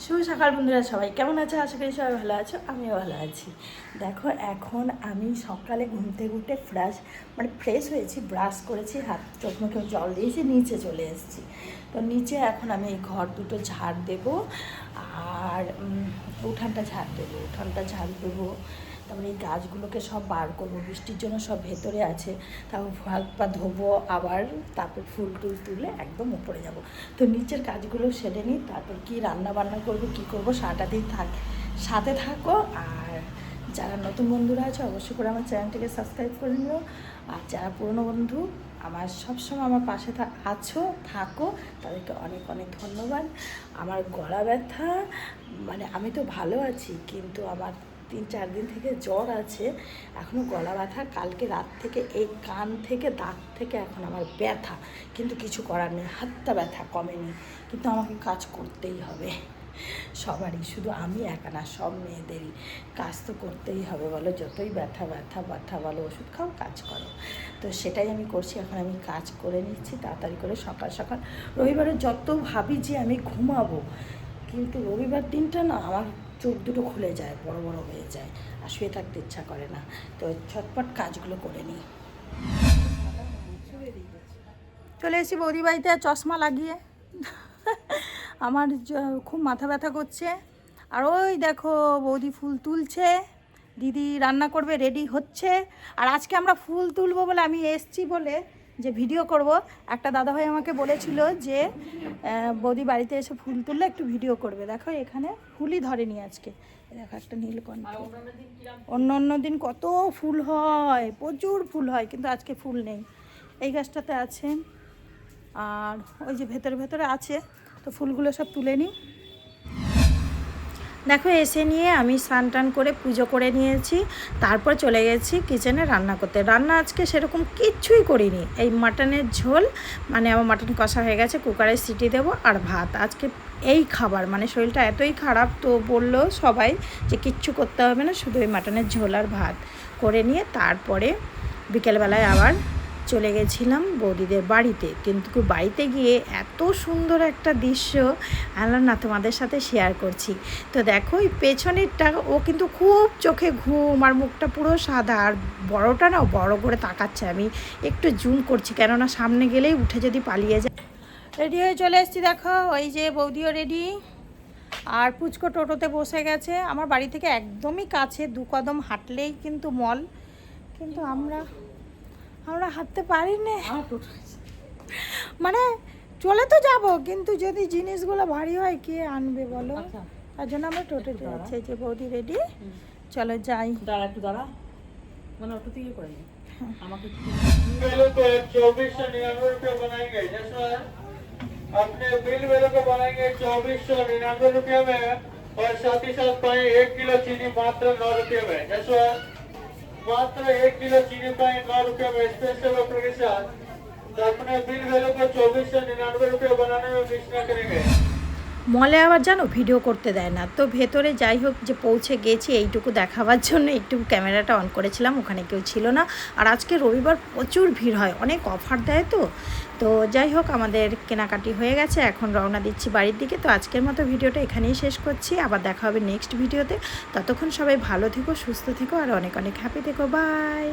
শুভ সকাল বন্ধুরা, সবাই কেমন আছে? আশা করি সবাই ভালো আছো, আমিও ভালো আছি। দেখো এখন আমি সকালে ঘুম থেকে উঠে ফ্রেশ হয়েছি, ব্রাশ করেছি, হাত চোখ মুখে জল দিয়েছি, নিচে চলে এসেছি। তো নিচে এখন আমি এই ঘর দুটো ঝাড় দেবো আর উঠানটা ঝাড় দেবো। তারপরে এই গাছগুলোকে সব বার করবো, বৃষ্টির জন্য সব ভেতরে আছে। তারপর হাত পা ধোবো আবার, তারপর ফুল টুল তুলে একদম উপরে যাব। তো নিচের কাজগুলো সেরে নিই, তারপর কি রান্না বান্না করবো, কি করবো সারাটা দিন সাথে থাকো। আর যারা নতুন বন্ধুরা আছে অবশ্যই করে আমার চ্যানেলটিকে সাবস্ক্রাইব করে নিও। আর যারা পুরনো বন্ধু আমার সবসময় আমার পাশে থাকো, তাদেরকে অনেক অনেক ধন্যবাদ। আমার গলা ব্যথা, আমি তো ভালো আছি, কিন্তু আমার 3-4 দিন থেকে জ্বর আছে, এখনও গলা ব্যথা। কালকে রাত থেকে এই কান থেকে দাঁত থেকে এখন আমার ব্যথা, কিন্তু কিছু করার নেই, হাতটা ব্যথা কমেনি, কিন্তু আমাকে কাজ করতেই হবে সবারই, শুধু আমি একা না, সব মেয়েদেরই কাজ তো করতেই হবে বলো। যতই ব্যথা বলো, ওষুধ খাও, কাজ করো। তো সেটাই আমি করছি, এখন আমি কাজ করে নিচ্ছি তাড়াতাড়ি করে। সকাল সকাল রবিবারে যত ভাবি যে আমি ঘুমাবো, কিন্তু রবিবার দিনটা না আমার চোখ দুটো খুলে যায়, বড় বড় হয়ে যায়, আর শুয়ে থাকতে ইচ্ছা করে না। তো ছটপট কাজগুলো করে নিই। চলে এসেছি বৌদি বাড়িতে চশমা লাগিয়ে। আমার খুব মাথা ব্যথা করছে। আর ওই দেখো বৌদি ফুল তুলছে, দিদি রান্না করবে, রেডি হচ্ছে। আর আজকে আমরা ফুল তুলবো বলে আমি এসছি বলে যে ভিডিও করব, একটা দাদাভাই আমাকে বলেছিল যে বৌদি বাড়িতে এসে ফুল তুললে একটু ভিডিও করবে। দেখো এখানে ফুলই ধরেনি আজকে। দেখো একটা নীলকণ্ঠ। অন্য দিন কত ফুল হয়, প্রচুর ফুল হয়, কিন্তু আজকে ফুল নেই। এই গাছটাতে আছে, আর ওই যে ভেতরে আছে। তো ফুলগুলো সব তুলে নিই। দেখো এসে নিয়ে আমি স্নান টান করে পুজো করে নিয়েছি, তারপর চলে গেছি কিচেনে রান্না করতে। রান্না আজকে সেরকম কিচ্ছুই করিনি, এই মাটনের ঝোল, আমার মাটন কষা হয়ে গেছে, কুকারে সিটি দেবো, আর ভাত। আজকে এই খাবার, শরীরটা এতই খারাপ, তো বললো সবাই যে কিচ্ছু করতে হবে না, শুধু এই মাটনের ঝোল আর ভাত করে নিয়ে তারপরে বিকেলবেলায় আবার চলে গেছিলাম বৌদিদের বাড়িতে। কিন্তু বাড়িতে গিয়ে এত সুন্দর একটা দৃশ্য আনলাম না, তোমাদের সাথে শেয়ার করছি। তো দেখো এই পেছনেরটা, ও কিন্তু খুব চোখে ঘুম, আর মুখটা পুরো সাদা, আর বড়টা না বড় করে তাকাচ্ছে। আমি একটু জুম করছি, কেননা সামনে গেলেই উঠে যদি পালিয়ে যায়। রেডি হয়ে চলে এসেছি, দেখো ওই যে বৌদিও রেডি, আর পুচকো টোটোতে বসে গেছে। আমার বাড়ি থেকে একদমই কাছে, 2 কদম হাঁটলেই কিন্তু মল, কিন্তু আমরা হাঁটতে পারি না। চলে তো যাব, কিন্তু যদি জিনিসগুলো ভারী হয় কে আনবে বলো। তার জন্য আমরা টোটোতে যাচ্ছি। যে বৌদি রেডি, চলো যাই। দাঁড়া অটো থেকে করে নি আমাকে। अपने बिल वेलो को बनाएंगे 2499 रुपये में, और साथ ही साथ पाए 1 किलो चीनी मात्र 9 रुपये में। मात्र 1 किलो चीनी पाए 9 रुपये में स्पेशल ऑफर के साथ। तो अपने बिल वेलो को 2499 रुपये बनाने में मिस न करेंगे। মলে আবার জানো ভিডিও করতে দেয় না। তো ভেতরে যাই হোক যে পৌঁছে গেছি, এইটুকু দেখাবার জন্য একটু ক্যামেরাটা অন করেছিলাম, ওখানে কেউ ছিল না। আর আজকে রবিবার প্রচুর ভিড় হয়, অনেক অফার দেয়। তো যাই হোক আমাদের কেনাকাটি হয়ে গেছে, এখন রওনা দিচ্ছি বাড়ির দিকে। তো আজকের মতো ভিডিওটা এখানেই শেষ করছি, আবার দেখা হবে নেক্সট ভিডিওতে। ততক্ষণ সবাই ভালো থেকো, সুস্থ থেকো, আর অনেক অনেক হ্যাপি থেকো। বাই।